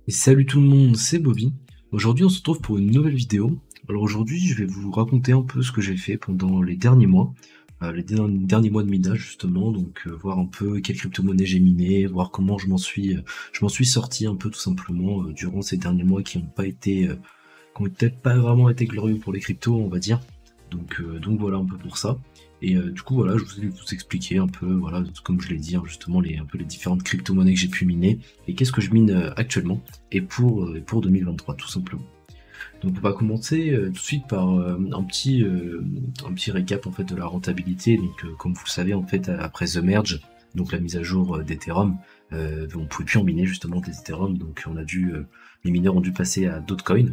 Et salut tout le monde, c'est Bobby. Aujourd'hui on se retrouve pour une nouvelle vidéo. Alors aujourd'hui je vais vous raconter un peu ce que j'ai fait pendant les derniers mois, derniers mois de minage justement, donc voir un peu quelle crypto-monnaie j'ai miné, voir comment je m'en suis sorti un peu tout simplement durant ces derniers mois qui n'ont pas été, qui ont peut-être pas vraiment été glorieux pour les cryptos on va dire. Donc voilà un peu pour ça. Et du coup voilà, je vous ai vous expliquer un peu, voilà, comme je l'ai dit, hein, justement un peu les différentes crypto-monnaies que j'ai pu miner et qu'est-ce que je mine actuellement et pour 2023 tout simplement. Donc on va commencer tout de suite par un petit récap en fait de la rentabilité. Donc comme vous le savez en fait après The Merge, donc la mise à jour d'Ethereum, on pouvait plus en miner justement des Ethereum, donc les mineurs ont dû passer à d'autres coins.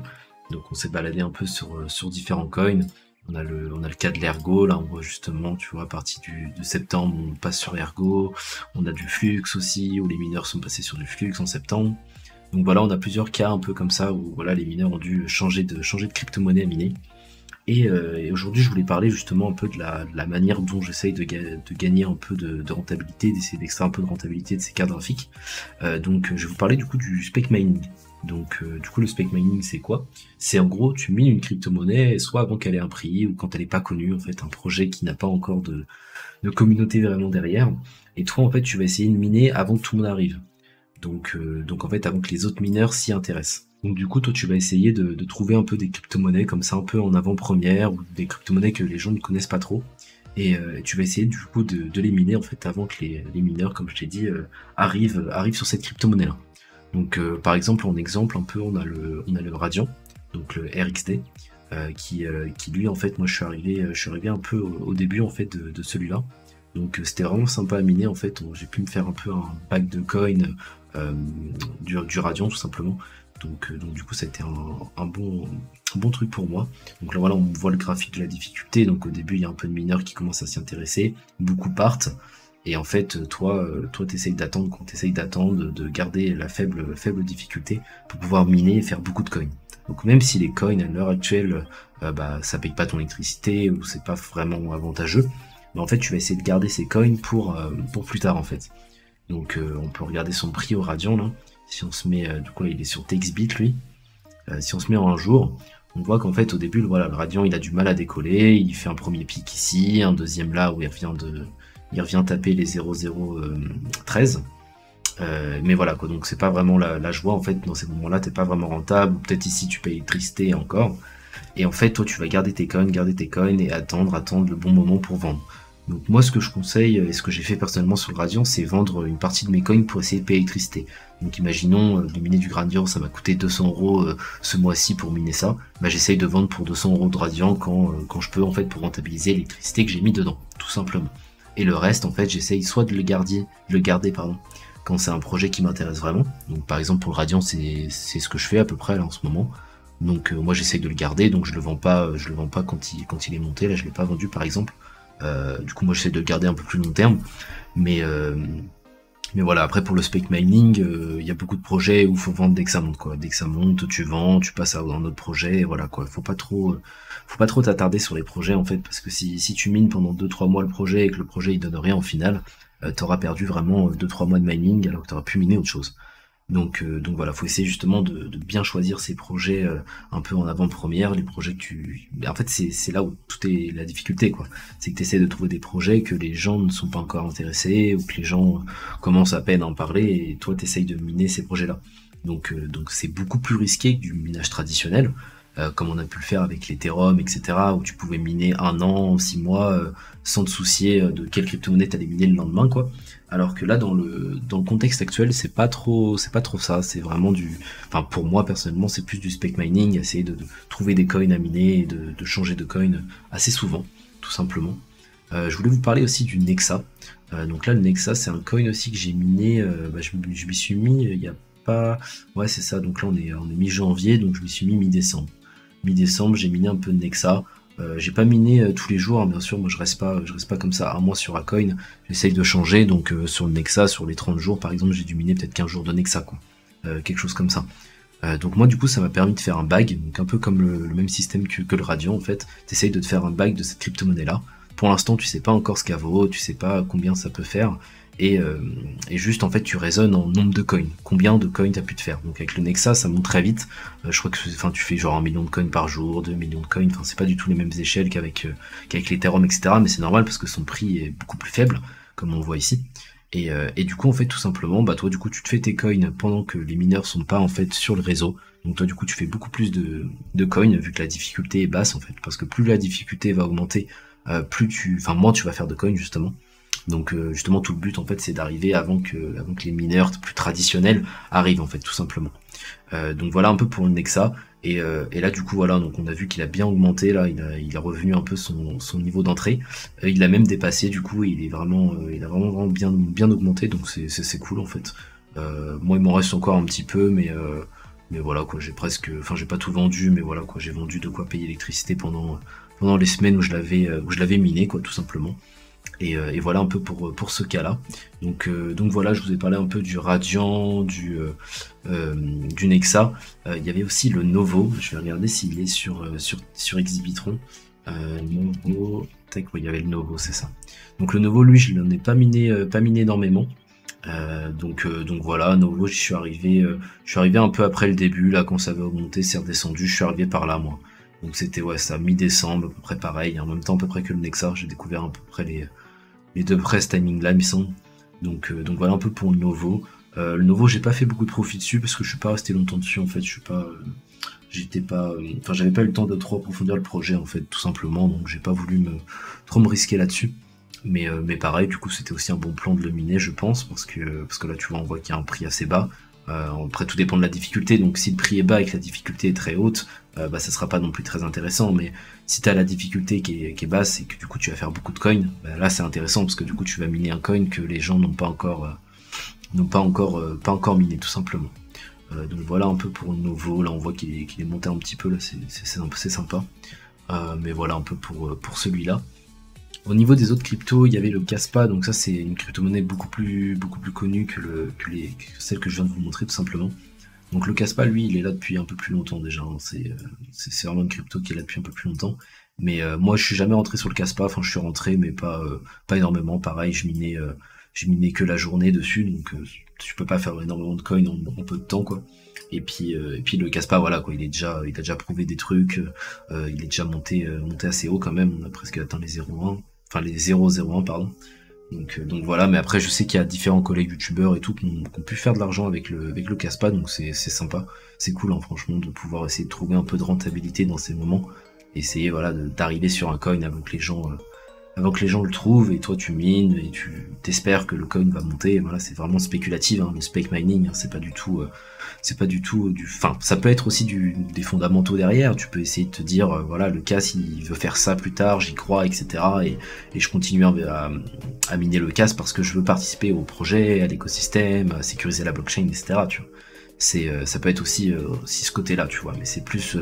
Donc on s'est baladé un peu sur différents coins. On a le cas de l'Ergo, là on voit justement, tu vois, à partir de septembre, on passe sur l'Ergo. On a du Flux aussi, où les mineurs sont passés sur du Flux en septembre. Donc voilà, on a plusieurs cas un peu comme ça, où voilà, les mineurs ont dû changer de crypto-monnaie à miner. Et aujourd'hui, je voulais parler justement un peu de la manière dont j'essaye de gagner un peu de rentabilité, d'essayer d'extraire un peu de rentabilité de ces cartes graphiques. Je vais vous parler du coup du spec mining. Du coup, le spec mining, c'est quoi? C'est en gros, tu mines une crypto-monnaie, soit avant qu'elle ait un prix, ou quand elle n'est pas connue, en fait, un projet qui n'a pas encore de communauté vraiment derrière. Et toi, en fait, tu vas essayer de miner avant que tout le monde arrive. Donc en fait, avant que les autres mineurs s'y intéressent. Donc du coup, toi, tu vas essayer de trouver un peu des crypto-monnaies comme ça, un peu en avant-première, ou des crypto-monnaies que les gens ne connaissent pas trop. Et tu vas essayer du coup de les miner en fait avant que les mineurs, comme je t'ai dit, arrivent sur cette crypto-monnaie-là. Par exemple, en exemple, un peu, on a le Radiant, donc le RXD, qui lui, en fait, moi, je suis arrivé un peu au début en fait de celui-là. C'était vraiment sympa à miner en fait. J'ai pu me faire un peu un pack de coins euh, du Radiant tout simplement. Donc du coup ça a été un bon truc pour moi. Donc là voilà on voit le graphique de la difficulté. Donc au début il y a un peu de mineurs qui commencent à s'y intéresser, beaucoup partent. Et en fait toi t'essayes d'attendre, quand t'essayes d'attendre, de garder la faible difficulté pour pouvoir miner et faire beaucoup de coins. Donc même si les coins à l'heure actuelle ça paye pas ton électricité ou c'est pas vraiment avantageux, mais en fait tu vas essayer de garder ces coins pour plus tard en fait. On peut regarder son prix au Radiant là. Si on se met, du coup là, il est sur TXBit lui. Si on se met en un jour, on voit qu'en fait au début voilà, le Radiant il a du mal à décoller, il fait un premier pic ici, un deuxième là où il revient taper les 0,013. Mais voilà quoi, donc c'est pas vraiment la joie en fait, dans ces moments-là t'es pas vraiment rentable, peut-être ici tu payes l'électricité encore. Et en fait toi tu vas garder tes coins et attendre le bon moment pour vendre. Donc moi ce que je conseille et ce que j'ai fait personnellement sur le Radiant, c'est vendre une partie de mes coins pour essayer de payer l'électricité. Donc imaginons de miner du Radiant, ça m'a coûté 200 € ce mois-ci pour miner ça. Bah j'essaye de vendre pour 200 € de Radiant quand je peux en fait pour rentabiliser l'électricité que j'ai mis dedans, tout simplement. Et le reste en fait j'essaye soit de le garder pardon, quand c'est un projet qui m'intéresse vraiment. Donc par exemple pour le Radiant c'est ce que je fais à peu près là en ce moment. Moi j'essaye de le garder, donc je le vends pas quand il est monté, là je l'ai pas vendu par exemple. Du coup moi j'essaie de le garder un peu plus long terme, mais euh, mais voilà, après pour le spec mining, il y a beaucoup de projets où il faut vendre dès que ça monte quoi. Dès que ça monte, tu vends, tu passes à un autre projet, et voilà quoi. Faut pas trop t'attarder sur les projets en fait, parce que si tu mines pendant 2-3 mois le projet et que le projet il donne rien au final, t'auras perdu vraiment 2-3 mois de mining alors que t'auras pu miner autre chose. Donc voilà, faut essayer justement de bien choisir ces projets un peu en avant-première, les projets que tu... En fait, c'est là où tout est la difficulté, quoi. C'est que tu essaies de trouver des projets que les gens ne sont pas encore intéressés, ou que les gens commencent à peine à en parler, et toi, tu essayes de miner ces projets-là. Donc c'est beaucoup plus risqué que du minage traditionnel, comme on a pu le faire avec l'Ethereum, etc., où tu pouvais miner 1 an, 6 mois, sans te soucier de quelle crypto-monnaie t'allais miner le lendemain, quoi. Alors que là, dans le contexte actuel, c'est pas trop ça. C'est vraiment enfin, pour moi, personnellement, c'est plus du spec mining, essayer de trouver des coins à miner et de changer de coin assez souvent, tout simplement. Je voulais vous parler aussi du Nexa. Donc là, le Nexa, c'est un coin aussi que j'ai miné, je m'y suis mis il y a pas... Ouais, c'est ça, donc là, on est mi-janvier, donc je m'y suis mis mi-décembre. Mi-décembre, j'ai miné un peu de Nexa. J'ai pas miné tous les jours, hein, bien sûr, moi je reste pas comme ça un mois sur un coin, j'essaye de changer, sur le Nexa, sur les 30 jours par exemple, j'ai dû miner peut-être 15 jours de Nexa, quoi. Quelque chose comme ça. Donc moi du coup ça m'a permis de faire un bag, donc un peu comme le même système que le Radiant en fait, t'essayes de te faire un bag de cette crypto-monnaie là. Pour l'instant tu sais pas encore ce qu'elle vaut, tu sais pas combien ça peut faire, et juste en fait tu raisonnes en nombre de coins, combien de coins tu as pu te faire. Donc avec le Nexa ça monte très vite, je crois que tu fais genre 1 million de coins par jour, 2 millions de coins, enfin c'est pas du tout les mêmes échelles qu'avec l'Ethereum, etc. Mais c'est normal parce que son prix est beaucoup plus faible, comme on le voit ici. Et du coup en fait tout simplement, bah toi du coup tu te fais tes coins pendant que les mineurs sont pas en fait sur le réseau. Donc toi du coup tu fais beaucoup plus de coins vu que la difficulté est basse en fait, parce que plus la difficulté va augmenter, moins tu vas faire de coins justement. Donc justement tout le but en fait c'est d'arriver avant que les mineurs plus traditionnels arrivent en fait tout simplement. Donc voilà un peu pour le Nexa. Et là du coup voilà, donc on a vu qu'il a bien augmenté, là il a revenu un peu son niveau d'entrée. Il l'a même dépassé du coup, il a vraiment bien augmenté, donc c'est cool en fait. Moi il m'en reste encore un petit peu, mais voilà quoi, j'ai pas tout vendu, mais voilà quoi, j'ai vendu de quoi payer l'électricité pendant les semaines où je l'avais miné quoi tout simplement. Et voilà un peu pour ce cas-là. Donc voilà, je vous ai parlé un peu du Radiant, du Nexa. Il y avait aussi le Novo. Je vais regarder s'il est sur Exhibitron. Novo, tac, ouais, il y avait le Novo, c'est ça. Donc le Novo, lui, je n'en ai pas miné énormément. Donc voilà, Novo, j'y suis arrivé. Je suis arrivé un peu après le début, là, quand ça avait augmenté, c'est redescendu. Je suis arrivé par là, moi. Donc c'était ça, mi-décembre, à peu près pareil, en même temps à peu près que le Nexa. J'ai découvert à peu près les deux près ce timing là, il me semble. Donc voilà un peu pour le Novo. Le Novo, j'ai pas fait beaucoup de profit dessus parce que je suis pas resté longtemps dessus en fait. J'avais pas eu le temps de trop approfondir le projet en fait, tout simplement. Donc j'ai pas voulu trop me risquer là-dessus. Mais pareil, du coup, c'était aussi un bon plan de le miner, je pense, parce que là, tu vois, on voit qu'il y a un prix assez bas. Après, tout dépend de la difficulté. Donc si le prix est bas et que la difficulté est très haute, ça sera pas non plus très intéressant. Mais si tu as la difficulté qui est basse et que du coup tu vas faire beaucoup de coins, là c'est intéressant parce que du coup tu vas miner un coin que les gens n'ont pas encore miné tout simplement. Donc voilà un peu pour le Novo. Là on voit qu'il est monté un petit peu, là c'est sympa. Mais voilà un peu pour celui-là. Au niveau des autres cryptos, il y avait le Kaspa, donc ça c'est une crypto-monnaie beaucoup plus connue que celle que je viens de vous montrer tout simplement. Donc le Kaspa, lui, il est là depuis un peu plus longtemps déjà, hein. C'est vraiment une crypto qui est là depuis un peu plus longtemps. Mais moi je suis jamais rentré sur le Kaspa, enfin je suis rentré mais pas énormément, pareil, je minais que la journée dessus, donc je peux pas faire énormément de coins en peu de temps quoi. Et puis le Kaspa, voilà quoi, il a déjà prouvé des trucs, il est déjà monté assez haut quand même, on a presque atteint les 0,1, enfin les 0,01 pardon. Donc voilà, mais après je sais qu'il y a différents collègues youtubeurs et tout qui ont pu faire de l'argent avec le Kaspa, donc c'est sympa, c'est cool hein, franchement de pouvoir essayer de trouver un peu de rentabilité dans ces moments, essayer voilà d'arriver sur un coin avant que les gens le trouvent, et toi tu mines et tu t'espères que le coin va monter. Et voilà, c'est vraiment spéculatif, hein, le spec mining, hein, c'est pas du tout enfin ça peut être aussi des fondamentaux derrière. Tu peux essayer de te dire voilà, le CAS il veut faire ça plus tard, j'y crois, etc. Et je continue à miner le CAS parce que je veux participer au projet, à l'écosystème, à sécuriser la blockchain, etc. Tu vois, ça peut être aussi ce côté là, tu vois, mais c'est plus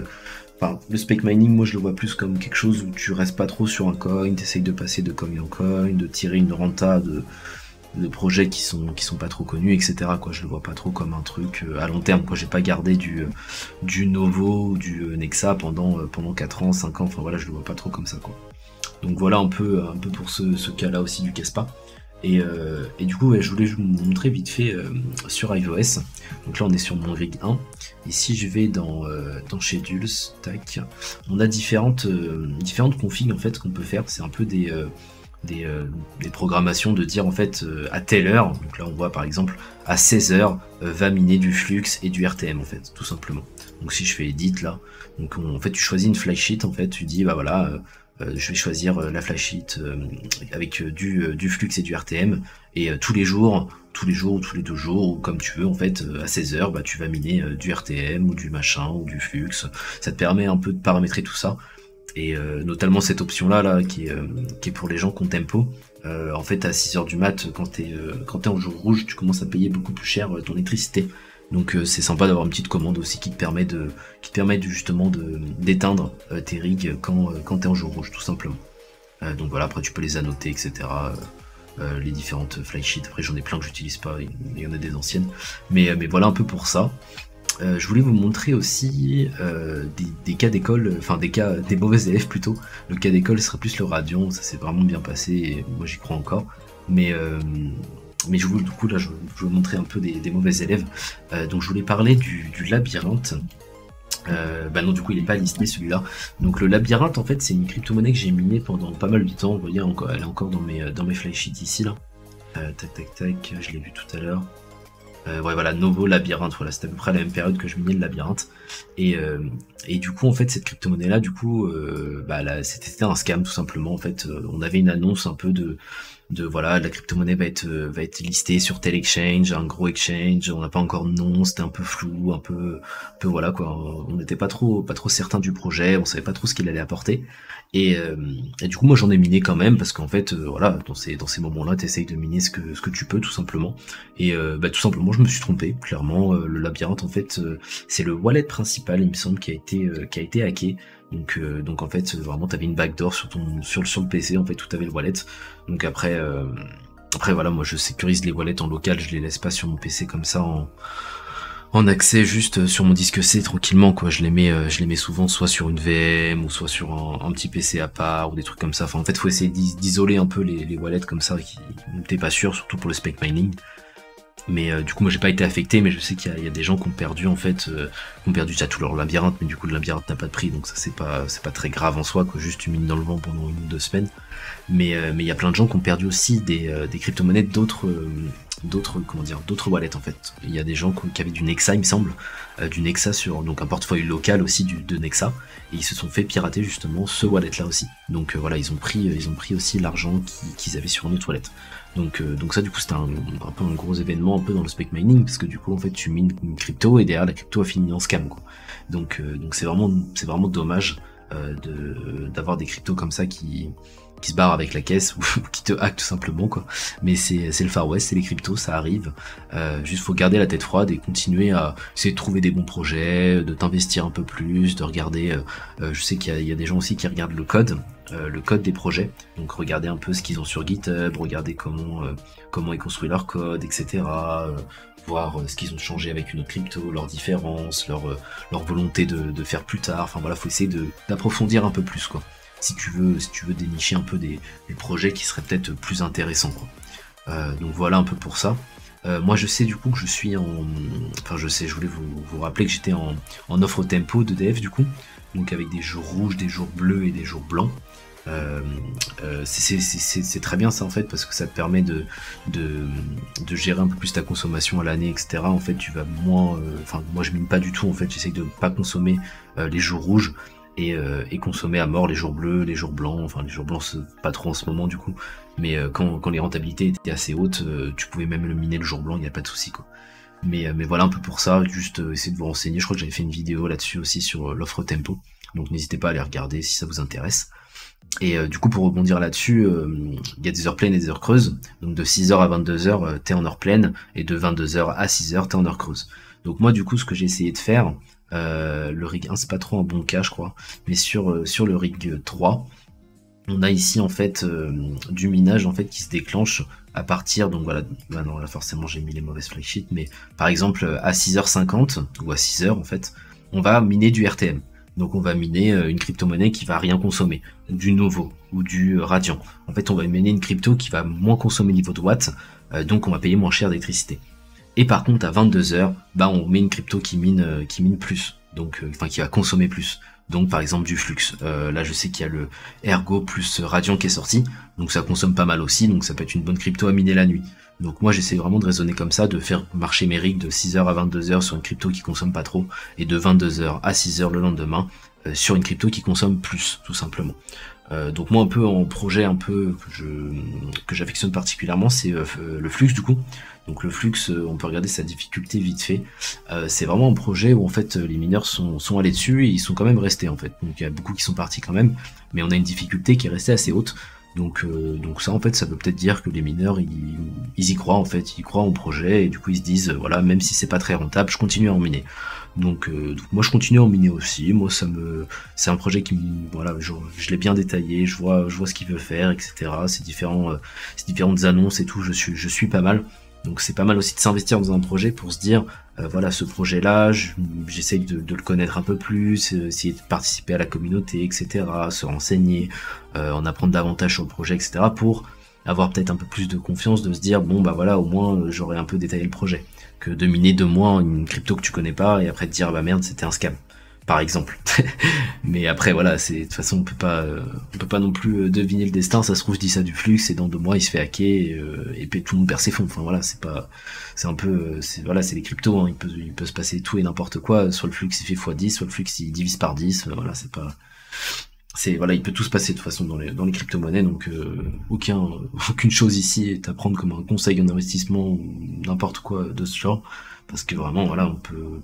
enfin, le spec mining, moi je le vois plus comme quelque chose où tu restes pas trop sur un coin, t'essayes de passer de coin en coin, de tirer une renta de projets qui sont pas trop connus, etc. quoi. Je le vois pas trop comme un truc à long terme, quoi. J'ai pas gardé du Novo ou du Nexa pendant 4 ans, 5 ans, enfin voilà, je le vois pas trop comme ça quoi. Donc voilà un peu pour ce cas-là aussi du Kaspa. Et du coup, ouais, je voulais vous montrer vite fait sur iOS. Donc là, on est sur mon rig 1. Et si je vais dans Schedules, tac, on a différentes configs en fait qu'on peut faire. C'est un peu des programmations de dire en fait à telle heure. Donc là, on voit par exemple à 16h va miner du Flux et du RTM en fait, tout simplement. Donc si je fais edit là, donc en fait tu choisis une flysheet en fait, tu dis bah voilà. Je vais choisir la flysheet avec du Flux et du RTM, et tous les jours ou tous les 2 jours, ou comme tu veux en fait, à 16h bah, tu vas miner du RTM ou du machin ou du Flux. Ça te permet un peu de paramétrer tout ça, et notamment cette option là qui est pour les gens qui ont tempo. En fait à 6h du mat, quand t'es en jour rouge, tu commences à payer beaucoup plus cher ton électricité. Donc c'est sympa d'avoir une petite commande aussi qui te permet justement d'éteindre tes rigs quand t'es en jour rouge tout simplement. Donc voilà, après tu peux les annoter, etc. Les différentes flysheets, après j'en ai plein que j'utilise pas, il y en a des anciennes. Mais voilà un peu pour ça. Je voulais vous montrer aussi des cas d'école, enfin des mauvais élèves plutôt. Le cas d'école serait plus le Radiant, ça s'est vraiment bien passé et moi j'y crois encore. Mais Mais du coup là je vais vous montrer un peu des mauvais élèves. Donc je voulais parler du labyrinthe. Bah non, du coup il est pas listé celui-là. Donc le labyrinthe en fait c'est une crypto-monnaie que j'ai minée pendant pas mal de temps. Vous voyez encore, elle est encore dans mes flysheets ici là. Tac tac tac, je l'ai vu tout à l'heure. Ouais voilà, Novo Labyrinthe, voilà, c'était à peu près à la même période que je minais le labyrinthe. Et du coup en fait cette crypto-monnaie là, du coup bah c'était un scam tout simplement. En fait on avait une annonce un peu de voilà, la crypto-monnaie va être listée sur tel exchange, un gros exchange, on n'a pas encore de nom, c'était un peu flou, un peu voilà quoi, on n'était pas trop certain du projet, on savait pas trop ce qu'il allait apporter. Et du coup moi j'en ai miné quand même parce qu'en fait voilà, dans ces moments-là t'essayes de miner ce que tu peux tout simplement. Et bah tout simplement je me suis trompé, clairement le labyrinthe en fait c'est le wallet principal il me semble qui a été hacké. Donc en fait vraiment t'avais une backdoor sur le PC en fait où t'avais le wallet. Donc après voilà, moi je sécurise les wallets en local, je les laisse pas sur mon PC comme ça en accès juste sur mon disque C tranquillement quoi. Je les mets souvent soit sur une VM ou soit sur un petit PC à part ou des trucs comme ça. Enfin en fait faut essayer d'isoler un peu les wallets comme ça qui t'es pas sûr, surtout pour le spec mining. Mais du coup moi j'ai pas été affecté, mais je sais qu'il y a des gens qui ont perdu en fait, qui ont perdu déjà tout leur labyrinthe, mais du coup le labyrinthe n'a pas de prix, donc ça c'est pas très grave en soi quoi, juste tu mines dans le vent pendant 1 ou 2 semaines. Mais il y a plein de gens qui ont perdu aussi des crypto-monnaies d'autres wallets en fait. Il y a des gens qui avaient du Nexa il me semble, du Nexa sur donc un portefeuille local aussi de Nexa, et ils se sont fait pirater justement ce wallet là aussi. Donc voilà, ils ont pris aussi l'argent qu'ils avaient sur un autre wallet. Donc ça du coup c'était un peu un gros événement un peu dans le spec mining, parce que du coup en fait tu mines une crypto et derrière la crypto a fini en scam quoi. Donc c'est vraiment dommage d'avoir des cryptos comme ça qui se barrent avec la caisse ou qui te hack tout simplement quoi. Mais c'est le Far West, c'est les cryptos, ça arrive. Juste faut garder la tête froide et continuer à essayer de trouver des bons projets, de t'investir un peu plus, de regarder. Je sais qu'il y a des gens aussi qui regardent le code des projets. Donc regardez un peu ce qu'ils ont sur GitHub, regardez comment ils construisent leur code, etc. Voir ce qu'ils ont changé avec une autre crypto, leurs différences, leur volonté de faire plus tard. Enfin voilà, faut essayer d'approfondir un peu plus quoi. Si tu veux dénicher un peu des projets qui seraient peut-être plus intéressants quoi. Donc voilà un peu pour ça. Moi je sais du coup que je suis je voulais vous rappeler que j'étais en offre tempo d'EDF du coup, donc avec des jours rouges, des jours bleus et des jours blancs. C'est très bien ça en fait, parce que ça te permet de gérer un peu plus ta consommation à l'année, etc. En fait tu vas moins, moi je mine pas du tout en fait, j'essaye de pas consommer les jours rouges et consommer à mort les jours bleus, les jours blancs. Enfin les jours blancs c'est pas trop en ce moment du coup, mais quand les rentabilités étaient assez hautes, tu pouvais même le miner le jour blanc, il n'y a pas de souci quoi. Mais voilà un peu pour ça, juste essayer de vous renseigner. Je crois que j'avais fait une vidéo là-dessus aussi sur l'offre tempo, donc n'hésitez pas à aller regarder si ça vous intéresse. Et du coup pour rebondir là-dessus, il y a des heures pleines et des heures creuses. Donc de 6h à 22h t'es en heure pleine, et de 22h à 6h t'es en heure creuse. Donc moi du coup ce que j'ai essayé de faire, le rig 1 c'est pas trop un bon cas je crois, mais sur le rig 3, on a ici en fait du minage en fait qui se déclenche à partir, donc voilà, bah non là forcément j'ai mis les mauvaises flysheets, mais par exemple à 6h50 ou à 6h en fait, on va miner du RTM. Donc on va miner une crypto-monnaie qui va rien consommer, du Novo ou du Radiant. En fait on va miner une crypto qui va moins consommer niveau de watts, donc on va payer moins cher d'électricité. Et par contre à 22h, bah on met une crypto qui mine plus, donc qui va consommer plus. Donc par exemple du flux. Là je sais qu'il y a le Ergo plus Radiant qui est sorti, donc ça consomme pas mal aussi, donc ça peut être une bonne crypto à miner la nuit. Donc moi j'essaie vraiment de raisonner comme ça, de faire marcher mes rigs de 6h à 22h sur une crypto qui consomme pas trop, et de 22h à 6h le lendemain sur une crypto qui consomme plus, tout simplement. Donc moi un peu en projet un peu que j'affectionne particulièrement, c'est le flux du coup. Donc le flux, on peut regarder sa difficulté vite fait. C'est vraiment un projet où en fait les mineurs sont allés dessus et ils sont quand même restés en fait. Donc il y a beaucoup qui sont partis quand même, mais on a une difficulté qui est restée assez haute. Donc ça en fait ça veut peut-être dire que les mineurs ils y croient en fait, ils croient en projet, et du coup ils se disent voilà, même si c'est pas très rentable, je continue à en miner. Donc moi je continue à en miner aussi. Moi c'est un projet qui voilà, je l'ai bien détaillé, je vois ce qu'il veut faire, etc. Ces différentes annonces et tout, je suis pas mal. Donc c'est pas mal aussi de s'investir dans un projet pour se dire voilà, ce projet là j'essaye de le connaître un peu plus, essayer de participer à la communauté, etc., se renseigner, en apprendre davantage sur le projet, etc., pour avoir peut-être un peu plus de confiance, de se dire bon bah voilà, au moins j'aurais un peu détaillé le projet, que de miner 2 mois une crypto que tu connais pas et après te dire bah merde c'était un scam, par exemple. Mais après voilà, c'est de toute façon on peut pas non plus deviner le destin. Ça se trouve je dis ça du flux et dans 2 mois il se fait hacker et puis tout le monde perd ses fonds. Enfin voilà, c'est un peu voilà, c'est les cryptos, hein. Il peut se passer tout et n'importe quoi. Soit le flux il fait x10, soit le flux il divise par 10. Voilà, voilà, il peut tout se passer de toute façon dans les crypto-monnaies, donc aucune chose ici est à prendre comme un conseil en investissement ou n'importe quoi de ce genre, parce que vraiment voilà,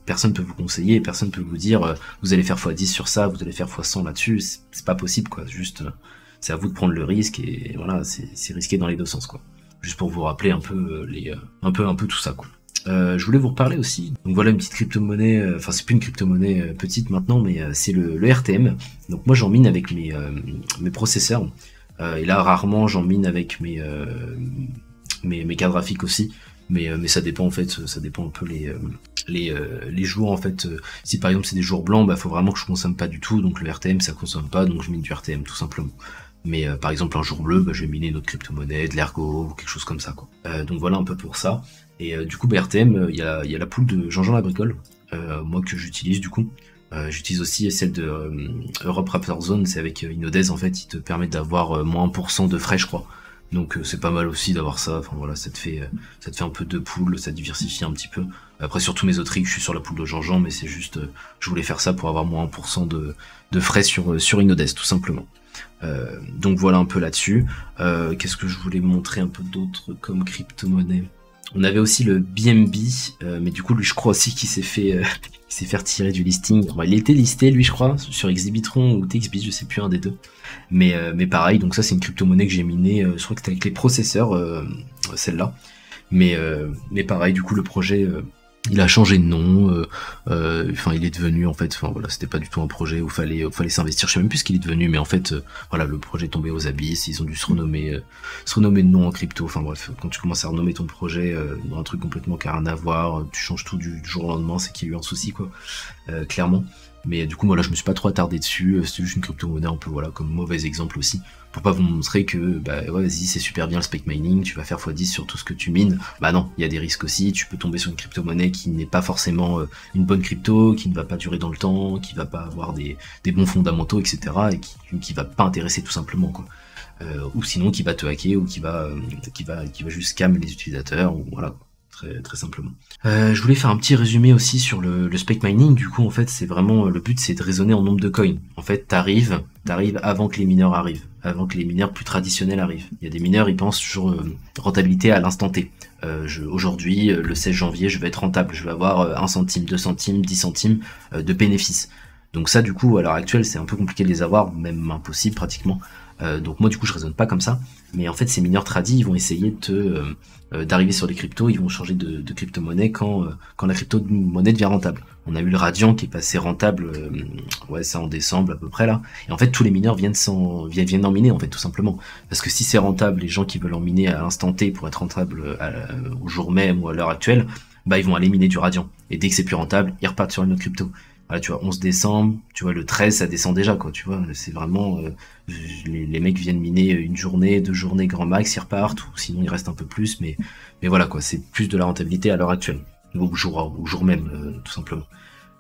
personne peut vous conseiller, personne peut vous dire vous allez faire x10 sur ça, vous allez faire x100 là-dessus, c'est pas possible quoi, juste c'est à vous de prendre le risque et voilà, c'est risqué dans les deux sens quoi. Juste pour vous rappeler un peu un peu tout ça quoi. Je voulais vous reparler aussi. Donc voilà une petite crypto-monnaie, enfin c'est plus une crypto-monnaie petite maintenant, mais c'est le RTM. Donc moi j'en mine avec mes processeurs. Et là rarement j'en mine avec mes cartes graphiques aussi. Mais ça dépend en fait, ça dépend un peu les jours en fait. Si par exemple c'est des jours blancs, bah faut vraiment que je consomme pas du tout. Donc le RTM ça consomme pas, donc je mine du RTM tout simplement. Mais par exemple un jour bleu, bah, je vais miner une autre crypto-monnaie, de l'ergo ou quelque chose comme ça quoi. Donc voilà un peu pour ça. Et du coup, RTM, il y a la pool de Jean-Jean Labricole, moi que j'utilise du coup. J'utilise aussi celle de Europe Raptor Zone, c'est avec Inodez en fait, il te permet d'avoir moins 1% de frais je crois. Donc c'est pas mal aussi d'avoir ça, enfin voilà, ça te fait un peu de pool, ça diversifie un petit peu. Après sur tous mes autres rigs, je suis sur la pool de Jean-Jean, mais c'est juste, je voulais faire ça pour avoir moins 1% de frais sur Inodez tout simplement. Donc voilà un peu là-dessus. Qu'est-ce que je voulais montrer un peu d'autre comme crypto-monnaie? On avait aussi le BNB, mais du coup lui je crois aussi qu'il s'est fait retirer du listing. Bon, il était listé lui je crois sur Exhibitron ou TXBit, je sais plus, un des deux. Mais pareil, donc ça c'est une crypto-monnaie que j'ai minée, je crois que c'était avec les processeurs, celle-là. Mais pareil, du coup le projet il a changé de nom, enfin il est devenu en fait, enfin voilà, c'était pas du tout un projet où fallait s'investir, je sais même plus ce qu'il est devenu, mais en fait voilà, le projet est tombé aux abysses, ils ont dû se renommer de nom en crypto, enfin bref, quand tu commences à renommer ton projet dans un truc complètement qui a rien à voir, tu changes tout du jour au lendemain, c'est qu'il y a eu un souci quoi, clairement. Mais du coup moi là je me suis pas trop attardé dessus, c'était juste une crypto-monnaie un peu voilà comme mauvais exemple aussi, pour pas vous montrer que bah ouais vas-y c'est super bien le spec mining, tu vas faire x10 sur tout ce que tu mines. Bah non, il y a des risques aussi, tu peux tomber sur une crypto-monnaie qui n'est pas forcément une bonne crypto, qui ne va pas durer dans le temps, qui va pas avoir des bons fondamentaux, etc. et qui va pas intéresser tout simplement quoi. Ou sinon qui va te hacker ou qui va juste scam les utilisateurs, ou voilà. Très simplement. Je voulais faire un petit résumé aussi sur le spec mining. Du coup, en fait, c'est vraiment le but, c'est de raisonner en nombre de coins. En fait, t'arrives avant que les mineurs arrivent, avant que les mineurs plus traditionnels arrivent. Il y a des mineurs, ils pensent toujours rentabilité à l'instant T. Aujourd'hui, le 16 janvier, je vais être rentable, je vais avoir 1 centime, 2 centimes, 10 centimes de bénéfices. Donc ça, du coup, à l'heure actuelle, c'est un peu compliqué de les avoir, même impossible pratiquement. Donc moi, du coup, je raisonne pas comme ça. Mais en fait, ces mineurs tradis, ils vont essayer d'arriver sur les cryptos, ils vont changer de crypto-monnaie quand la crypto-monnaie devient rentable. On a eu le Radiant qui est passé rentable, ouais, ça en décembre à peu près là. Et en fait, tous les mineurs viennent en miner en fait, tout simplement. Parce que si c'est rentable, les gens qui veulent en miner à l'instant T pour être rentable au jour même ou à l'heure actuelle, bah ils vont aller miner du Radiant. Et dès que c'est plus rentable, ils repartent sur une autre crypto. Voilà, tu vois, 11 décembre, tu vois, le 13, ça descend déjà, quoi, tu vois, c'est vraiment, les mecs viennent miner une journée, 2 journées grand max, ils repartent, ou sinon il reste un peu plus, mais voilà, quoi, c'est plus de la rentabilité à l'heure actuelle, au jour même, tout simplement.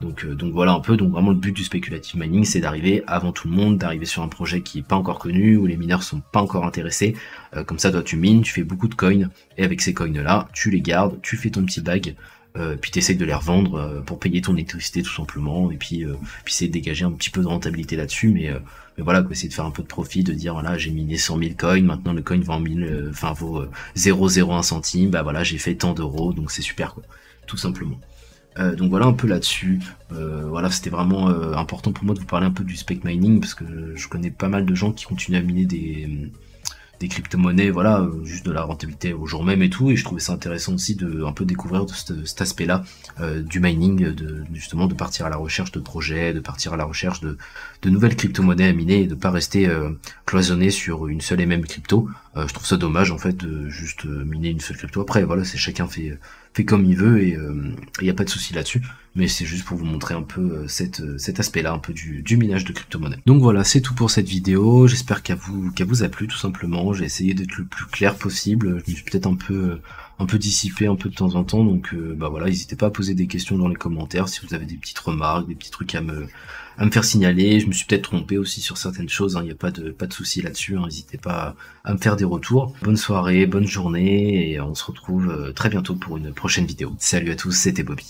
Donc voilà un peu, donc vraiment le but du speculative mining, c'est d'arriver avant tout le monde, d'arriver sur un projet qui est pas encore connu, où les mineurs sont pas encore intéressés, comme ça, toi tu mines, tu fais beaucoup de coins, et avec ces coins-là, tu les gardes, tu fais ton petit bag, puis t'essayes de les revendre pour payer ton électricité tout simplement, et puis essayer de dégager un petit peu de rentabilité là-dessus, mais voilà, quoi, essayer de faire un peu de profit, de dire voilà, j'ai miné 100 000 coins, maintenant le coin vaut 0,01 centime, bah voilà, j'ai fait tant d'euros, donc c'est super quoi, tout simplement. Donc voilà un peu là-dessus, voilà, c'était vraiment important pour moi de vous parler un peu du spec mining, parce que je connais pas mal de gens qui continuent à miner des crypto-monnaies, voilà, juste de la rentabilité au jour même et tout, et je trouvais ça intéressant aussi de un peu découvrir cet aspect-là du mining, justement de partir à la recherche de projets, de partir à la recherche de nouvelles crypto-monnaies à miner, et de pas rester cloisonné sur une seule et même crypto, Je trouve ça dommage en fait de juste miner une seule crypto. Après voilà, c'est chacun fait comme il veut et il n'y a pas de souci là-dessus. Mais c'est juste pour vous montrer un peu cet aspect-là, un peu du minage de crypto-monnaie. Donc voilà, c'est tout pour cette vidéo. J'espère qu'elle vous a plu tout simplement. J'ai essayé d'être le plus clair possible. Je me suis peut-être un peu dissipé un peu de temps en temps. Donc bah voilà, n'hésitez pas à poser des questions dans les commentaires si vous avez des petites remarques, des petits trucs à me faire signaler. Je me suis peut-être trompé aussi sur certaines choses. Il n'y a pas de souci là-dessus. N'hésitez pas à me faire des retours. Bonne soirée, bonne journée et on se retrouve très bientôt pour une prochaine vidéo. Salut à tous, c'était Bobby.